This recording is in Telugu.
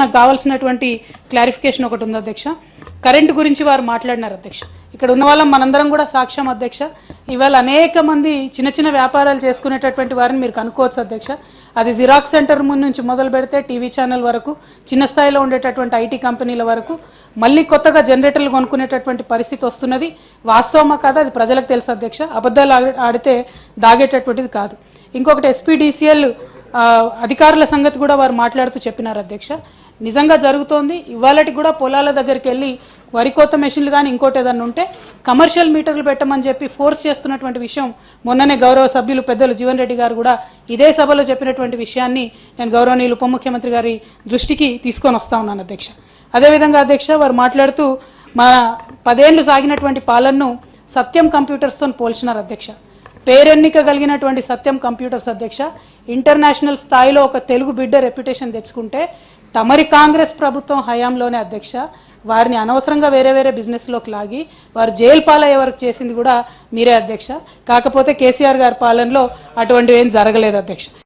నాకు కావాల్సినటువంటి క్లారిఫికేషన్ ఒకటి ఉంది అధ్యక్ష. కరెంటు గురించి వారు మాట్లాడినారు అధ్యక్ష. ఇక్కడ ఉన్న వాళ్ళం మనందరం కూడా సాక్ష్యం అధ్యక్ష. ఇవాళ అనేక మంది చిన్న చిన్న వ్యాపారాలు చేసుకునేటటువంటి వారిని మీరు కనుక్కోవచ్చు అధ్యక్ష. అది జిరాక్స్ సెంటర్ నుంచి మొదలు పెడితే టీవీ ఛానల్ వరకు, చిన్న స్థాయిలో ఉండేటటువంటి ఐటీ కంపెనీల వరకు మళ్ళీ కొత్తగా జనరేటర్లు కొనుక్కునేటటువంటి పరిస్థితి వస్తున్నది. వాస్తవమా కాదా అది ప్రజలకు తెలుసు అధ్యక్ష. అబద్ధాలు ఆడితే దాగేటటువంటిది కాదు. ఇంకొకటి ఎస్పీడీసీఎల్ అధికారుల సంగతి కూడా వారు మాట్లాడుతూ చెప్పినారు అధ్యక్ష. నిజంగా జరుగుతోంది. ఇవాళకి కూడా పొలాల దగ్గరికి వెళ్ళి వరి కోత మెషిన్లు కానీ ఇంకోటి ఏదన్నా ఉంటే కమర్షియల్ మీటర్లు పెట్టమని చెప్పి ఫోర్స్ చేస్తున్నటువంటి విషయం మొన్ననే గౌరవ సభ్యులు పెద్దలు జీవన్ రెడ్డి గారు కూడా ఇదే సభలో చెప్పినటువంటి విషయాన్ని నేను గౌరవనీయులు ఉప ముఖ్యమంత్రి గారి దృష్టికి తీసుకొని వస్తా ఉన్నాను అధ్యక్ష. అదేవిధంగా అధ్యక్ష వారు మాట్లాడుతూ మన 10 ఏళ్లు సాగినటువంటి పాలనను సత్యం కంప్యూటర్స్తో పోల్చినారు అధ్యక్ష. పేరెన్నిక కలిగినటువంటి సత్యం కంప్యూటర్స్ అధ్యక్ష ఇంటర్నేషనల్ స్థాయిలో ఒక తెలుగు బిడ్డ రెప్యుటేషన్ తెచ్చుకుంటే తమరి కాంగ్రెస్ ప్రభుత్వం హయాంలోనే అధ్యక్ష వారిని అనవసరంగా వేరే వేరే బిజినెస్లోకి లాగి వారు జైలు పాలయ్యే వరకు చేసింది కూడా మీరే అధ్యక్ష. కాకపోతే కేసీఆర్ గారి పాలనలో అటువంటివి ఏం జరగలేదు అధ్యక్ష.